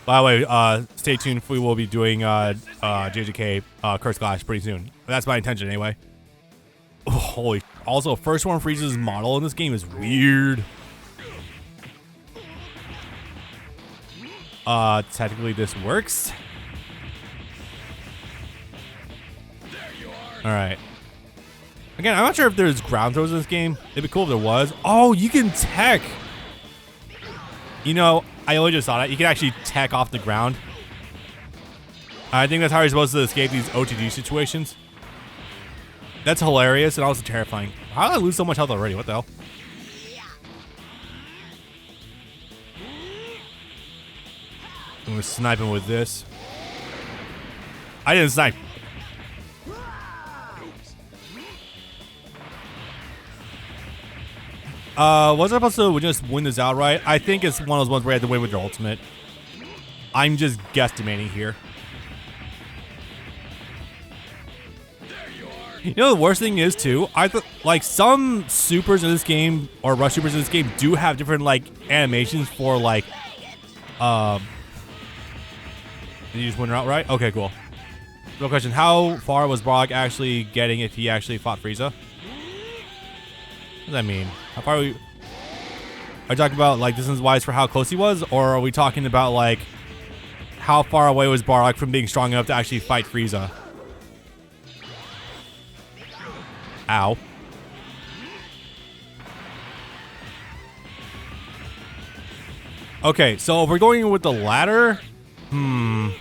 By the way, stay tuned. We will be doing JJK Curse Clash pretty soon. That's my intention anyway. Oh, holy. Also, First Form Frieza's model in this game is weird. Technically this works. Alright. Again, I'm not sure if there's ground throws in this game. It'd be cool if there was. Oh, you can tech. You know, I only just saw that. You can actually tech off the ground. I think that's how you're supposed to escape these OTG situations. That's hilarious and also terrifying. How did I lose so much health already? What the hell? I'm gonna snipe him with this. I didn't snipe. Was I supposed to just win this outright? I think it's one of those ones where you have to win with your ultimate. I'm just guesstimating here. You know the worst thing is too, I thought like some supers in this game or rush supers in this game do have different like animations for like did you just win outright? Okay, cool. Real question, how far was Bardock actually getting if he actually fought Frieza? What does that mean? How far are we talking about like distance wise for how close he was, or are we talking about like how far away was Bardock from being strong enough to actually fight Frieza? Ow. Okay, so if we're going with the ladder, 10,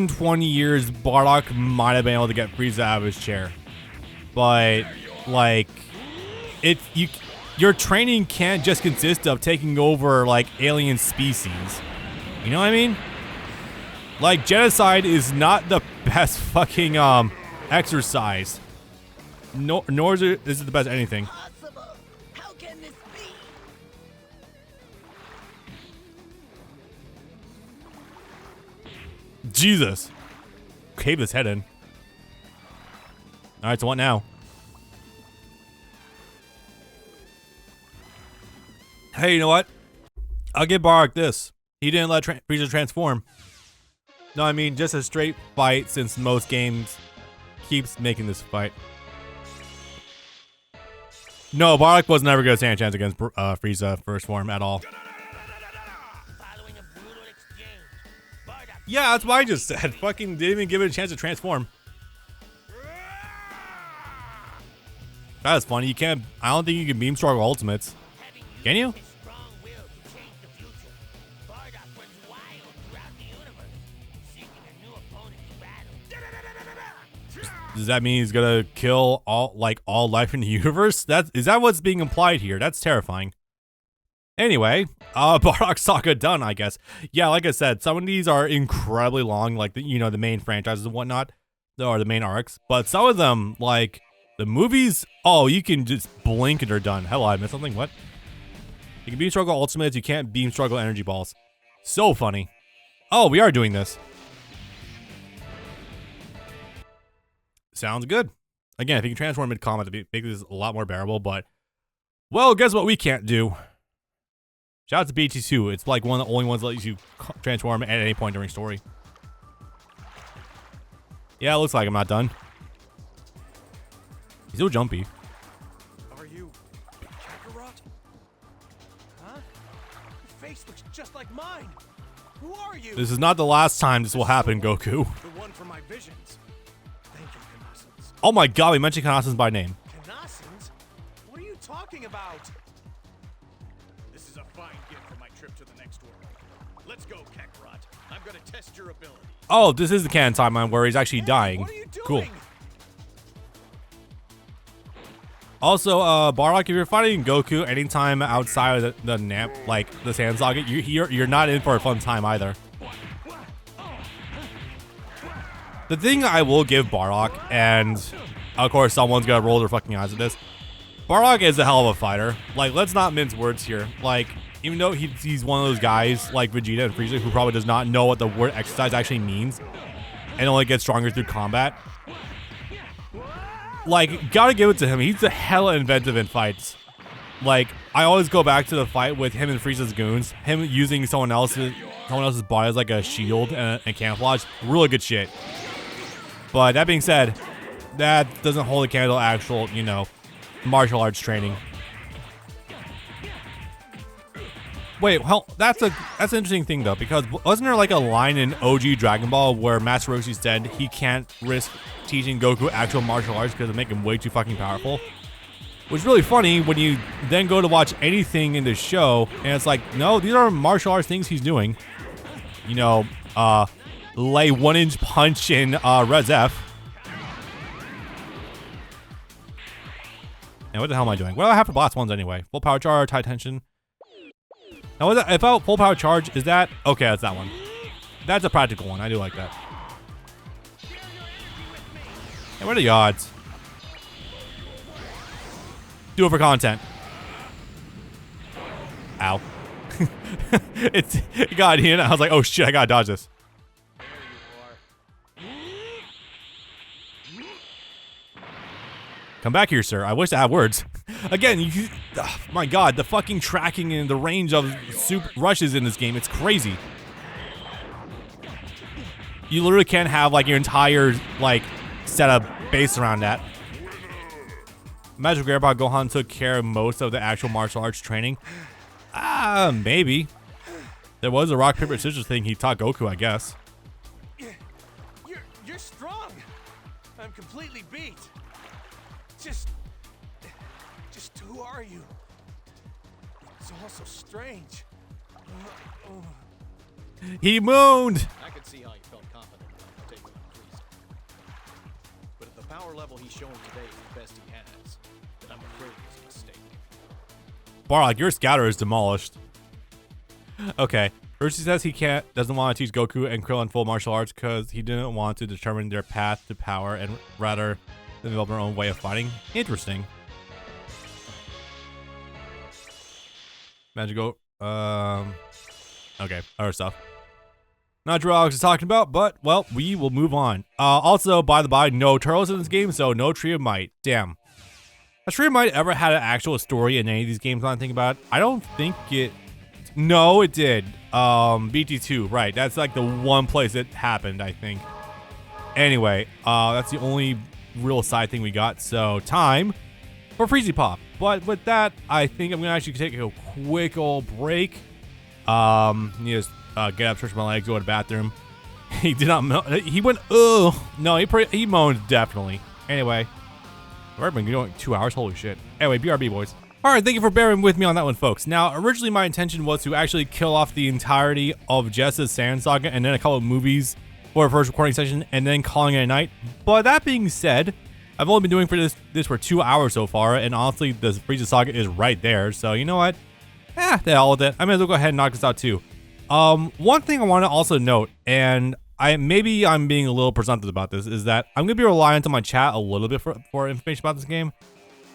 20 years, Bardock might have been able to get Frieza out of his chair. But, like, your training can't just consist of taking over, like, alien species. You know what I mean? Like, genocide is not the best fucking, exercise. Nor is it the best anything. How can this be? Jesus. Cave his head in. Alright, so what now? Hey, you know what? I'll give Bardock this. He didn't let Frieza transform. No, I mean just a straight fight since most games keeps making this fight. No, Bardock was never going to stand a chance against Frieza first form at all. Yeah, that's what I just said. Fucking didn't even give it a chance to transform. That was funny. You can't. I don't think you can beam struggle ultimates. Can you? Does that mean he's gonna kill all life in the universe? Is that what's being implied here? That's terrifying. Anyway, Bardock saga done, I guess. Yeah, like I said, some of these are incredibly long, like the main franchises and whatnot, or the main arcs. But some of them, like the movies, oh, you can just blink and they're done. Hello, I missed something. What? You can beam struggle ultimates. You can't beam struggle energy balls. So funny. Oh, we are doing this. Sounds good. Again, if you can transform mid-combat to make this a lot more bearable, but well, guess what we can't do? Shout out to BT2. It's like one of the only ones that lets you transform at any point during story. Yeah, it looks like I'm not done. He's so jumpy. Are you Kakarot? Huh? Your face looks just like mine. Who are you? This is not the last time this will happen, Goku. The one from my visions. Thank you, Kanassans. Oh my god, we mentioned Kanassans by name. Kanassans? What are you talking about? This is a fine gift for my trip to the next world. Let's go, Kakarot. I'm gonna test your ability. Oh, this is the canon timeline where he's actually dying. What are you doing? Cool. Also, Bardock, if you're fighting Goku anytime outside of the Namek, like the Sand Saga, you're not in for a fun time either. The thing I will give Bardock, and of course someone's gonna roll their fucking eyes at this, Bardock is a hell of a fighter. Like, let's not mince words here. Like, even though he's one of those guys like Vegeta and Frieza who probably does not know what the word exercise actually means, and only gets stronger through combat. Like, gotta give it to him. He's a hella inventive in fights. Like, I always go back to the fight with him and Frieza's goons. Him using someone else's body as like a shield and camouflage. Really good shit. But that being said, that doesn't hold a candle to actual, you know, martial arts training. Wait, well, that's an interesting thing though, because wasn't there like a line in OG Dragon Ball where Master Roshi said he can't risk teaching Goku actual martial arts because it make him way too fucking powerful? Which is really funny when you then go to watch anything in the show and it's like, no, these are martial arts things he's doing. You know, lay 1-inch punch in Res F. And what the hell am I doing? What do I have for blast ones anyway? Full power charge, high tension. Now, if I full power charge, is that okay? That's that one. That's a practical one. I do like that. Hey, what are the odds? Do it for content. Ow. It got in. I was like, oh shit, I gotta dodge this. Come back here, sir. I wish I had words. Again, my god, the fucking tracking and the range of super rushes in this game, it's crazy. You literally can't have like your entire like setup based around that. Magic Grandpa Gohan took care of most of the actual martial arts training. Maybe. There was a rock, paper, scissors thing he taught Goku, I guess. You're strong. I'm completely beat. Just who are you? It's all so strange. He moaned. I could see how you felt confident enough to take on Priest. But at the power level he's showing today is the best he has. I'm afraid it's a mistake. Bardock, your scouter is demolished. Okay. First he says he doesn't want to teach Goku and Krillin full martial arts because he didn't want to determine their path to power and rather develop their own way of fighting. Interesting. Magical. Okay, other stuff. Not sure what Alex is talking about, but, well, we will move on. Also, by the by, no turtles in this game, so no Tree of Might. Damn. Has Tree of Might ever had an actual story in any of these games I think about? I don't think it... No, it did. BT2, right. That's like the one place it happened, I think. Anyway, that's the only real side thing we got, so time for Freezy Pop. But with that, I think I'm gonna actually take a quick old break. Need to get up, stretch my legs, go to the bathroom. He did not moan. He went, ugh. No, he moaned, definitely. Anyway, we've already been going 2 hours. Holy shit. Anyway, BRB, boys. All right, thank you for bearing with me on that one, folks. Now, originally my intention was to actually kill off the entirety of Jess's Sand Saga and then a couple of movies for a first recording session and then calling it a night. But that being said, I've only been doing this for 2 hours so far, and honestly, the Frieza Saga is right there. So you know what? The hell with it. I may as well go ahead and knock this out too. One thing I want to also note, and maybe I'm being a little presumptive about this, is that I'm gonna be reliant on my chat a little bit for information about this game.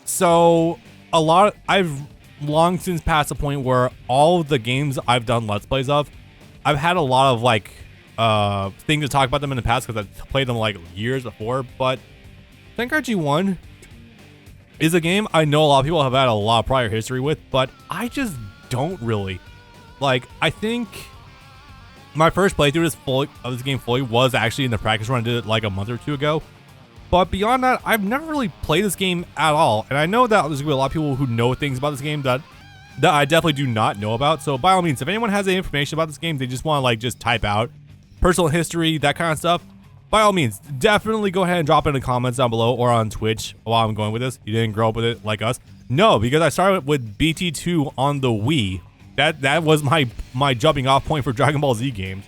So I've long since passed the point where all of the games I've done Let's Plays of, I've had a lot of like things to talk about them in the past because I've played them like years before, but Tenkaichi 1 is a game I know a lot of people have had a lot of prior history with, but I just don't really. Like, I think my first playthrough of this game fully was actually in the practice run I did it like a month or two ago. But beyond that, I've never really played this game at all. And I know that there's going to be a lot of people who know things about this game that I definitely do not know about. So by all means, if anyone has any information about this game, they just want to like just type out personal history, that kind of stuff, by all means, definitely go ahead and drop it in the comments down below or on Twitch while I'm going with this. You didn't grow up with it like us. No, because I started with BT2 on the Wii. That was my jumping off point for Dragon Ball Z games.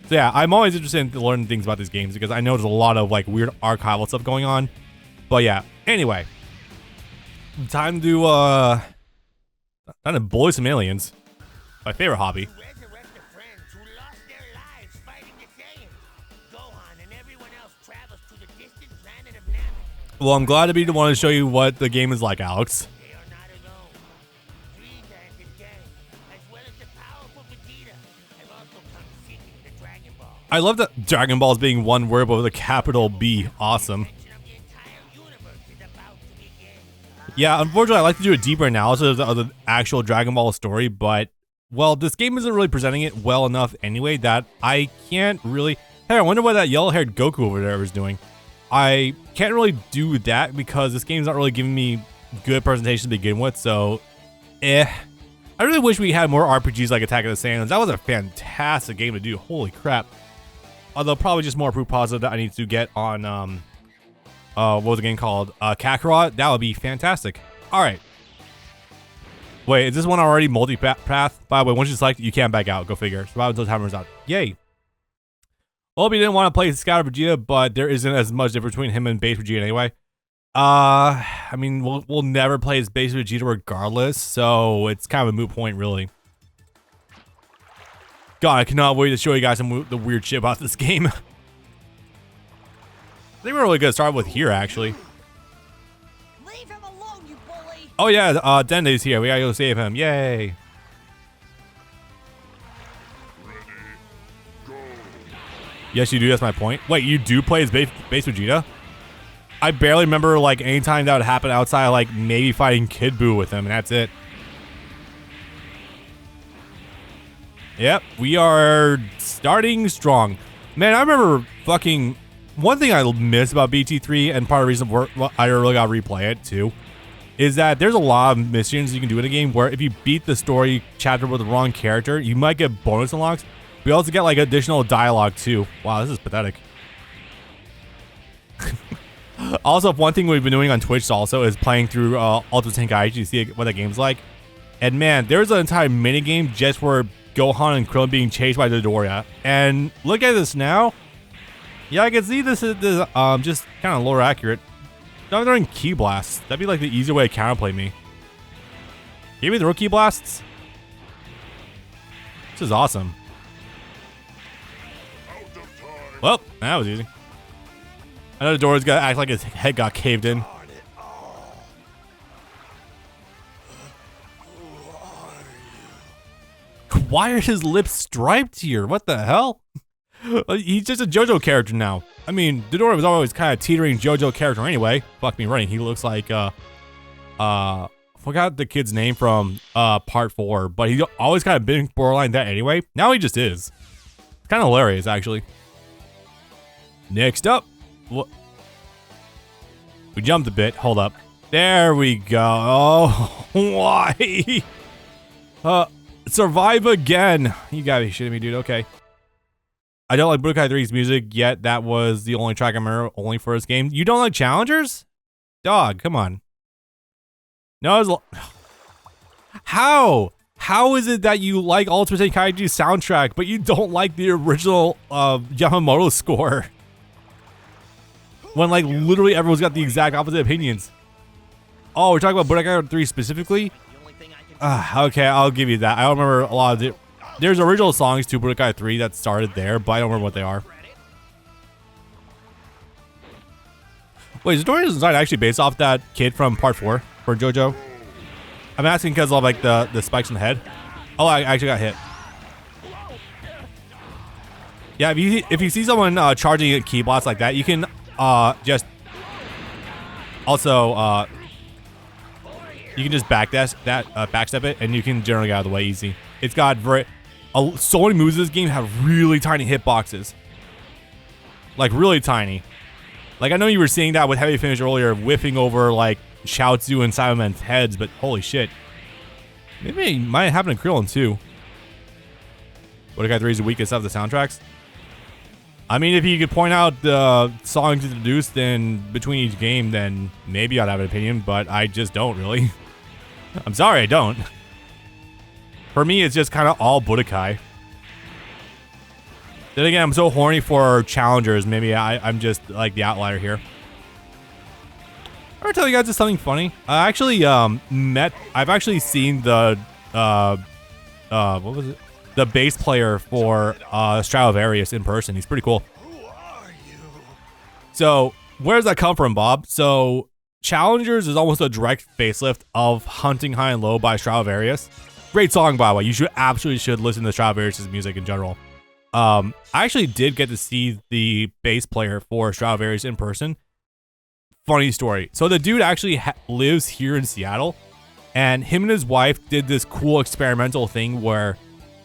So yeah, I'm always interested in learning things about these games because I know there's a lot of like weird archival stuff going on. But yeah, anyway, time to bully some aliens. My favorite hobby. Resurrect the friends who lost their lives fighting the Saiyans. Gohan and everyone else travels to the distant planet of Namek. Well, I'm glad to be the one to show you what the game is like, Alex. They are not alone. Frieza and his gang, as well as the powerful Vegeta, have also come seeking the Dragon Ball. I love that Dragon Ball is being one word but with a capital B. Awesome. The expansion of the entire universe is about to begin. Yeah, unfortunately, I'd like to do a deeper analysis of the actual Dragon Ball story, but, well, this game isn't really presenting it well enough anyway that I can't really... Hey, I wonder what that yellow-haired Goku over there is doing. I can't really do that because this game's not really giving me good presentation to begin with, so... I really wish we had more RPGs like Attack of the Saiyans. That was a fantastic game to do. Holy crap. Although probably just more proof positive that I need to get on, what was the game called? Kakarot? That would be fantastic. Alright. Wait, is this one already multi-path? By the way, once you select it, you can't back out. Go figure. Survive until time runs out. Yay. Well, if you didn't want to play Scout Vegeta, but there isn't as much difference between him and base Vegeta anyway. I mean, we'll never play as base Vegeta regardless, so it's kind of a moot point, really. God, I cannot wait to show you guys some the weird shit about this game. I think we're really gonna start with here, actually. Leave him alone, you bully! Oh yeah, Dende's here. We gotta go save him. Yay! Yes, you do. That's my point. Wait, you do play as base Vegeta? I barely remember like any time that would happen outside of, like maybe fighting Kid Buu with him, and that's it. Yep, we are starting strong. Man, I remember fucking... One thing I miss about BT3, and part of the reason I really gotta replay it too, is that there's a lot of missions you can do in a game where if you beat the story chapter with the wrong character, you might get bonus unlocks. We also get like additional dialogue too. Wow, this is pathetic. Also, one thing we've been doing on Twitch also is playing through Ultimate Tenkaichi to see what that game's like. And man, there's an entire minigame just for Gohan and Krillin being chased by Dodoria. And look at this now. Yeah, I can see this is just kind of lower accurate. Not throwing key blasts. That'd be like the easier way to counterplay me. Give me the rookie blasts. This is awesome. Well, that was easy. I know Dodora's gotta act like his head got caved in. Why are his lips striped here? What the hell? He's just a JoJo character now. I mean, Dodora was always kind of teetering JoJo character anyway. Fuck me running. He looks like, forgot the kid's name from part 4, but he's always kind of been borderline that anyway. Now he just is. It's kind of hilarious, actually. Next up. What? We jumped a bit. Hold up. There we go. Oh, why? Survive again. You gotta be shitting me, dude. Okay. I don't like Budokai 3's music, yet that was the only track I remember only for his game. You don't like challengers? Dog, come on. No, it's how? How is it that you like Ultimate Tenkaichi's soundtrack, but you don't like the original Yamamoto score? When like literally everyone's got the exact opposite opinions. Oh, we're talking about Budokai 3 specifically? Okay, I'll give you that. I don't remember a lot of it. There's original songs to Budokai 3 that started there, but I don't remember what they are. Wait, is Dorian's design actually based off that kid from part 4 for JoJo? I'm asking because of like the spikes in the head. Oh, I actually got hit. Yeah, if you see someone charging a key blast like that, you can just also you can just backstep it, and you can generally get out of the way easy. It's got so many moves in this game have really tiny hitboxes, like really tiny. Like I know you were seeing that with Heavy Finish earlier, whipping over like Chaozu and Cybermen's heads, but holy shit, maybe it might happen to Krillin too. Budokai 3 is the weakest of the soundtracks. I mean, if you could point out the songs introduced in between each game, then maybe I'd have an opinion, but I just don't really. I'm sorry, I don't. For me, it's just kind of all Budokai. Then again, I'm so horny for challengers. Maybe I'm just like the outlier here. I'm gonna tell you guys just something funny. I actually I've actually seen the what was it? The bass player for Stradivarius in person. He's pretty cool. Who are you? So where does that come from, Bob? So Challengers is almost a direct facelift of Hunting High and Low by Stradivarius. Great song, by the way. You absolutely should listen to Stradivarius' music in general. I actually did get to see the bass player for Stradivarius in person. funny story. So the dude actually lives here in Seattle, and him and his wife did this cool experimental thing where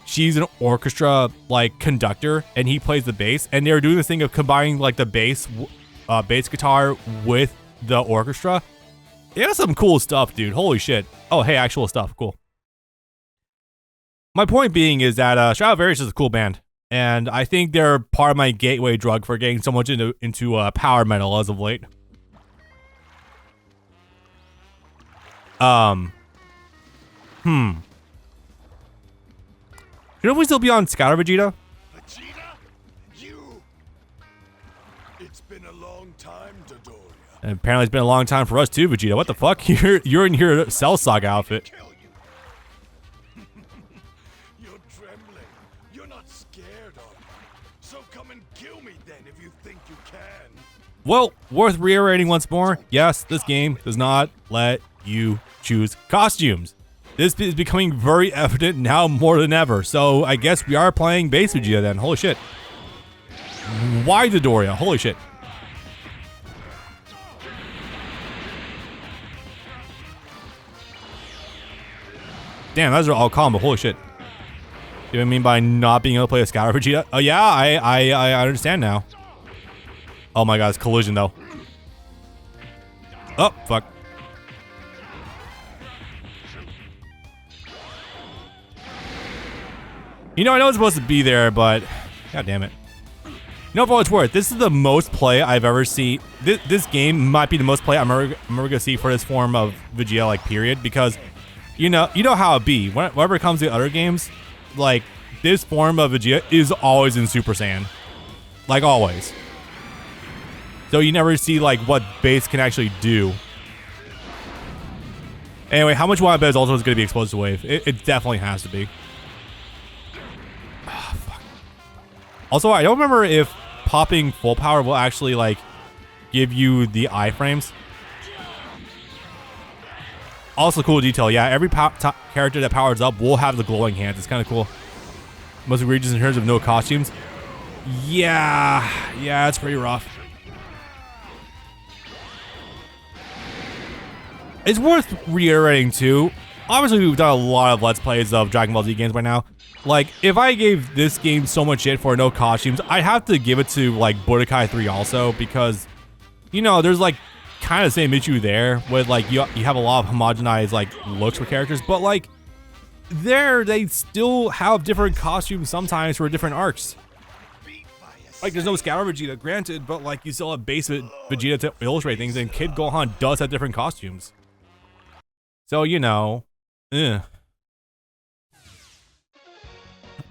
she's an orchestra like conductor and he plays the bass, and they were doing this thing of combining like the bass guitar with the orchestra. It was some cool stuff, dude. Holy shit. Oh, hey, actual stuff. Cool. My point being is that Stradivarius is a cool band, and I think they're part of my gateway drug for getting so much into power metal as of late. Shouldn't we still be on Scatter Vegeta? Vegeta? You? It's been a long time, Dodoria. And apparently it's been a long time for us too, Vegeta. What the fuck? You're in your Cell Saga outfit. Kill you. You're trembling. You're not scared, are you? So come and kill me then if you think you can. Well, worth reiterating once more. Yes, this game does not let you choose costumes. This is becoming very evident now more than ever. So I guess we are playing base Vegeta then. Holy shit. Why Dodoria? Holy shit. Damn, those are all combo. Holy shit. You know what I mean by not being able to play a Scatter Vegeta? Oh yeah, I understand now. Oh my god, it's collision though. Oh, fuck. You know, I know it's supposed to be there, but god damn it. You know, for what it's worth, this is the most play I've ever seen. This game might be the most play I'm ever gonna see for this form of Vegeta, like, period, because you know how it be. Whenever it comes to other games, like, this form of Vegeta is always in Super Saiyan. Like, always. So you never see, like, what base can actually do. Anyway, how much Wild Bet is also going to be exposed to Wave? It definitely has to be. Oh, fuck. Also, I don't remember if popping full power will actually, like, give you the iframes. Also, cool detail. Yeah, every character that powers up will have the glowing hands. It's kind of cool. Most egregious in terms of no costumes. Yeah, it's pretty rough. It's worth reiterating too. Obviously, we've done a lot of Let's Plays of Dragon Ball Z games by now. Like, if I gave this game so much shit for no costumes, I'd have to give it to, like, Budokai 3 also, because, you know, there's, like, kind of the same issue there with, like, you have a lot of homogenized, like, looks for characters, but, like, they still have different costumes sometimes for different arcs. Like, there's no Scatter Vegeta, granted, but, like, you still have base Vegeta to illustrate things, and Kid Gohan does have different costumes. So, you know, I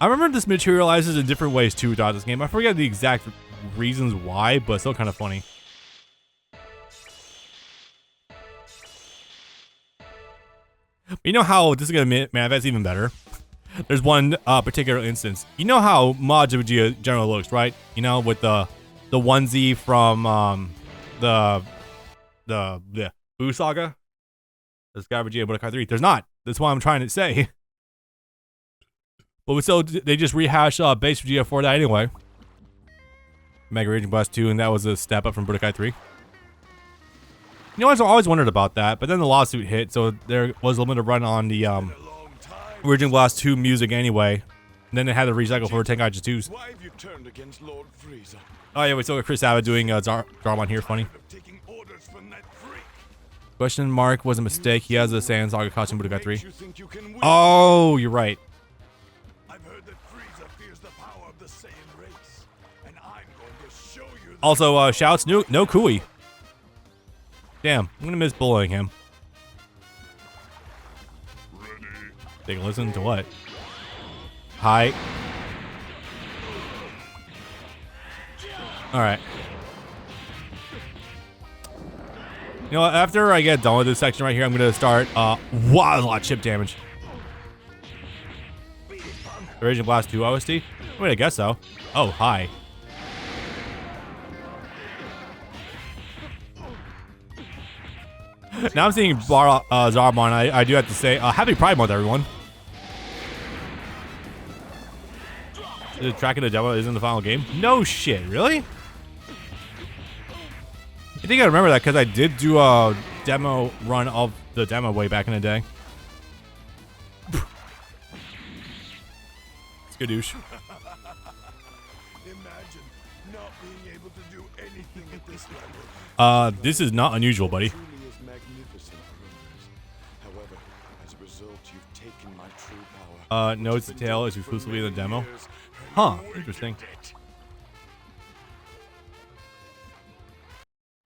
remember this materializes in different ways too throughout this game. I forget the exact reasons why, but it's still kind of funny. You know how this is going to manifest even better? There's one particular instance. You know how Mod Vegeta generally looks, right? You know, with the onesie from the Buu saga? The Scatter Vegeta Budokai 3. There's not. That's what I'm trying to say. But so they just rehashed base Vegeta for that anyway. Mega Raging Blast 2, and that was a step up from Budokai 3. You know, I've always wondered about that, but then the lawsuit hit, so there was a limited run on the Raging Blast 2 music anyway. And then they had to recycle for Tenkaichi 2s. Why have you turned against Lord Frieza? Oh yeah, we still got Chris Abbott doing Zarmon here, funny. Taking orders from that freak. Question mark was a mistake. He has a Saiyan Saga costume Budokai 3. You think you can win? Oh, you're right. I've heard that Frieza fears the power of the Saiyan race, and I'm going to show you that. Also, shouts, no Kui. Damn, I'm gonna miss bullying him. Ready. Take a listen to what? Hi. Alright. You know what, after I get done with this section right here, I'm gonna start, wow, there's a lot of chip damage. Raging Blast 2 OST? I mean, I guess so. Oh, hi. Now I'm seeing Zarmon. I do have to say, happy Pride Month, everyone. The track of the demo is in the final game? No shit, really? I think I remember that because I did do a demo run of the demo way back in the day. Skadoosh. Imagine not being able to do anything at this level. This is not unusual, buddy. Truly is magnificent, brothers. However, as a result, you've taken my true power. Notes detail is exclusively in the demo. Huh, interesting.